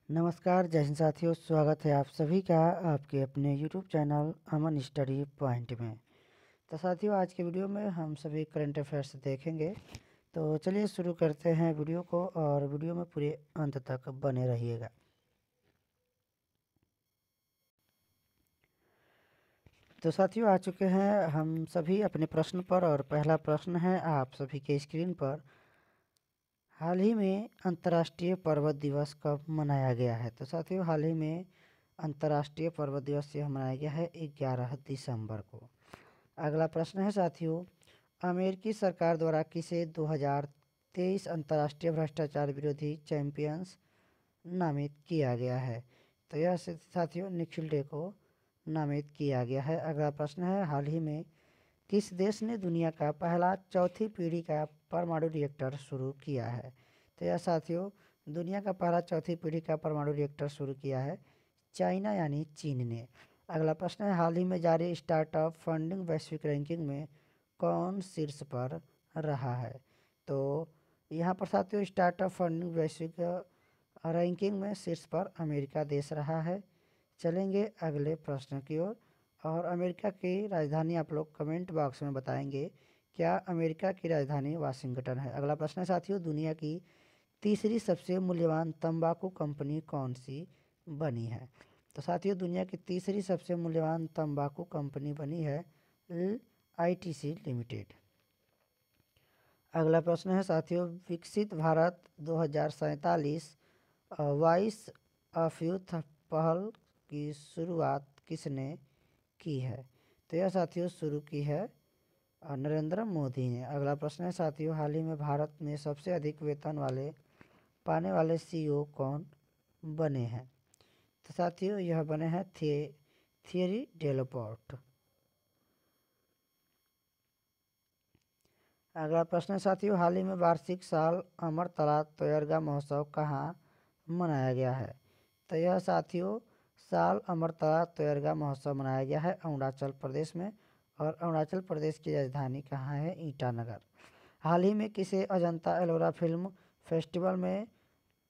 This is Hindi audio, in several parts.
नमस्कार जय हिंद साथियों, स्वागत है आप सभी का आपके अपने YouTube चैनल अमन स्टडी पॉइंट में। तो साथियों, आज के वीडियो में हम सभी करंट अफेयर्स देखेंगे। तो चलिए शुरू करते हैं वीडियो को, और वीडियो में पूरे अंत तक बने रहिएगा। तो साथियों, आ चुके हैं हम सभी अपने प्रश्न पर, और पहला प्रश्न है आप सभी के स्क्रीन पर। हाल ही में अंतर्राष्ट्रीय पर्वत दिवस कब मनाया गया है? तो साथियों, हाल ही में अंतर्राष्ट्रीय पर्वत दिवस यह मनाया गया है 11 दिसंबर को। अगला प्रश्न है साथियों, अमेरिकी सरकार द्वारा किसे 2023 अंतर्राष्ट्रीय भ्रष्टाचार विरोधी चैंपियंस नामित किया गया है? तो यह साथियों निखिल डे को नामित किया गया है। अगला प्रश्न है, हाल ही में किस देश ने दुनिया का पहला चौथी पीढ़ी का परमाणु रिएक्टर शुरू किया है? तो यह साथियों दुनिया का पहला चौथी पीढ़ी का परमाणु रिएक्टर शुरू किया है चाइना यानी चीन ने। अगला प्रश्न है, हाल ही में जारी स्टार्टअप फंडिंग वैश्विक रैंकिंग में कौन शीर्ष पर रहा है? तो यहाँ पर साथियों स्टार्टअप फंडिंग वैश्विक रैंकिंग में शीर्ष पर अमेरिका देश रहा है। चलेंगे अगले प्रश्न की ओर, और अमेरिका की राजधानी आप लोग कमेंट बॉक्स में बताएंगे क्या अमेरिका की राजधानी वाशिंगटन है। अगला प्रश्न है साथियों, दुनिया की तीसरी सबसे मूल्यवान तंबाकू कंपनी कौन सी बनी है? तो साथियों दुनिया की तीसरी सबसे मूल्यवान तंबाकू कंपनी बनी है ITC लिमिटेड। अगला प्रश्न है साथियों, विकसित भारत 2047 वॉइस ऑफ यूथ पहल की शुरुआत किसने की है? तो यह साथियों शुरू की है नरेंद्र मोदी ने। अगला प्रश्न है साथियों, हाल ही में भारत में सबसे अधिक वेतन पाने वाले CEO कौन बने हैं? तो साथियों यह बने हैं थियरी डेलापोर्ट। अगला प्रश्न है साथियों, हाल ही में वार्षिक साल अमरतला तोयरगा महोत्सव कहाँ मनाया गया है? तो यह साथियों साल अमरतला तोयरगा महोत्सव मनाया गया है अरुणाचल प्रदेश में, और अरुणाचल प्रदेश की राजधानी कहाँ है? ईटानगर। हाल ही में किसे अजंता एलोरा फिल्म फेस्टिवल में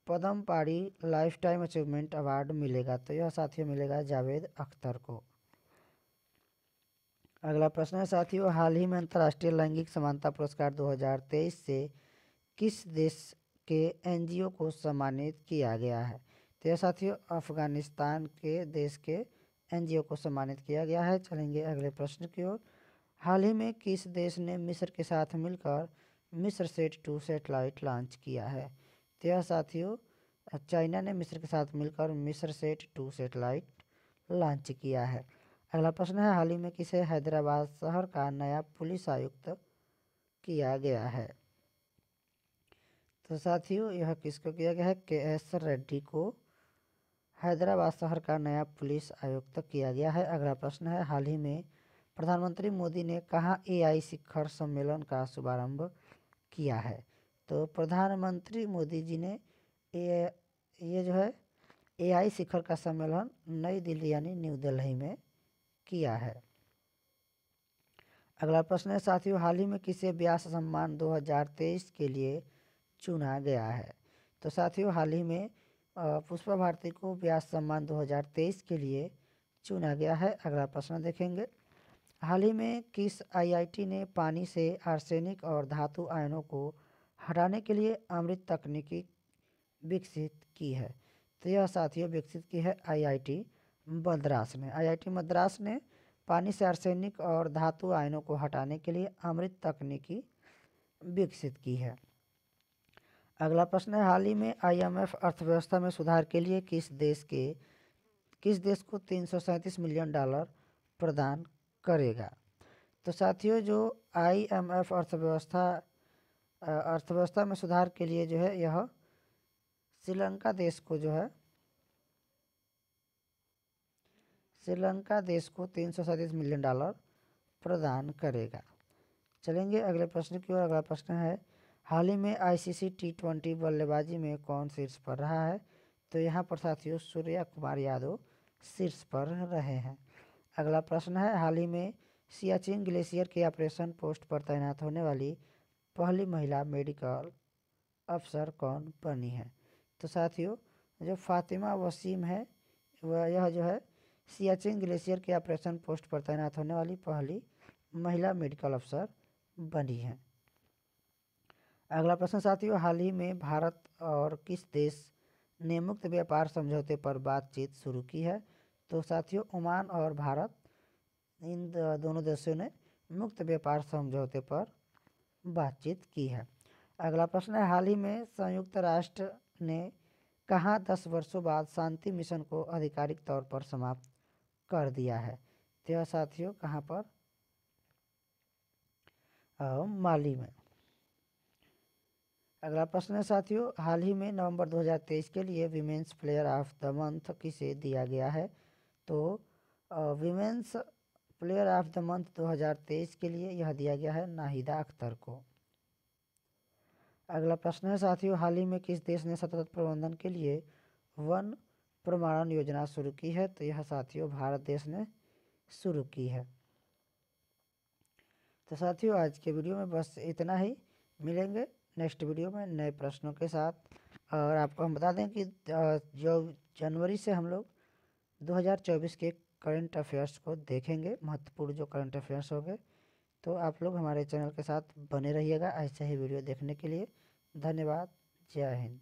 पद्म पारी लाइफ टाइम अचीवमेंट अवार्ड मिलेगा? तो यह साथियों मिलेगा जावेद अख्तर को। अगला प्रश्न है साथियों, हाल ही में अंतर्राष्ट्रीय लैंगिक समानता पुरस्कार 2023 से किस देश के NGO को सम्मानित किया गया है? तो यह साथियों अफगानिस्तान के देश के NGO को सम्मानित किया गया है। चलेंगे अगले प्रश्न की ओर, हाल ही में किस देश ने मिस्र के साथ मिलकर मिस्र सेट 2 सैटेलाइट लॉन्च किया है? तो यह साथियों चाइना ने मिस्र के साथ मिलकर मिस्र सेट 2 सैटेलाइट लॉन्च किया है। अगला प्रश्न है, हाल ही में किसे हैदराबाद शहर का नया पुलिस आयुक्त किया गया है? तो साथियों यह किसको किया गया है? KS रेड्डी को हैदराबाद शहर का नया पुलिस आयुक्त किया गया है। अगला प्रश्न है, हाल ही में प्रधानमंत्री मोदी ने कहाँ AI शिखर सम्मेलन का शुभारंभ किया है? तो प्रधानमंत्री मोदी जी ने ये जो है AI शिखर का सम्मेलन नई दिल्ली यानी न्यू दिल्ली में किया है। अगला प्रश्न है साथियों, हाल ही में किसे व्यास सम्मान 2023 के लिए चुना गया है? तो साथियों हाल ही में पुष्पा भारती को व्यास सम्मान 2023 के लिए चुना गया है। अगला प्रश्न देखेंगे, हाल ही में किस IIT ने पानी से आर्सेनिक और धातु आयनों को हटाने के लिए अमृत तकनीकी विकसित की है? तो यह साथियों विकसित की है IIT मद्रास ने। IIT मद्रास ने पानी से आर्सेनिक और धातु आयनों को हटाने के लिए अमृत तकनीकी विकसित की है। अगला प्रश्न है, हाल ही में IMF अर्थव्यवस्था में सुधार के लिए किस देश को $337 मिलियन प्रदान करेगा? तो साथियों जो IMF अर्थव्यवस्था में सुधार के लिए जो है यह श्रीलंका देश को $337 मिलियन प्रदान करेगा। चलेंगे अगले प्रश्न की ओर। अगला प्रश्न है, हाल ही में ICC T20 बल्लेबाजी में कौन शीर्ष पर रहा है? तो यहाँ पर साथियों सूर्या कुमार यादव शीर्ष पर रहे हैं। अगला प्रश्न है, हाल ही में सियाचिन ग्लेशियर के ऑपरेशन पोस्ट पर तैनात होने वाली पहली महिला मेडिकल अफसर कौन बनी है? तो साथियों जो फातिमा वसीम है वह यह जो है सियाचिन ग्लेशियर के ऑपरेशन पोस्ट पर तैनात होने वाली पहली महिला मेडिकल अफसर बनी है। अगला प्रश्न साथियों, हाल ही में भारत और किस देश ने मुक्त व्यापार समझौते पर बातचीत शुरू की है? तो साथियों, ओमान और भारत, इन दोनों देशों ने मुक्त व्यापार समझौते पर बातचीत की है। अगला प्रश्न है, हाल ही में संयुक्त राष्ट्र ने कहाँ 10 वर्षों बाद शांति मिशन को आधिकारिक तौर पर समाप्त कर दिया है? तो यह साथियों कहाँ पर? माली में। अगला प्रश्न है साथियों, हाल ही में नवंबर 2023 के लिए women's player of the month किसे दिया गया है? तो women's player of the month 2023 के लिए यह दिया गया है नाहिदा अख्तर को। अगला प्रश्न है साथियों, हाल ही में किस देश ने सतत प्रबंधन के लिए वन प्रमाणन योजना शुरू की है? तो यह साथियों भारत देश ने शुरू की है। तो साथियों आज के वीडियो में बस इतना ही। मिलेंगे नेक्स्ट वीडियो में नए प्रश्नों के साथ। और आपको हम बता दें कि जो जनवरी से हम लोग 2024 के करंट अफेयर्स को देखेंगे, महत्वपूर्ण जो करंट अफेयर्स होंगे। तो आप लोग हमारे चैनल के साथ बने रहिएगा ऐसे ही वीडियो देखने के लिए। धन्यवाद। जय हिंद।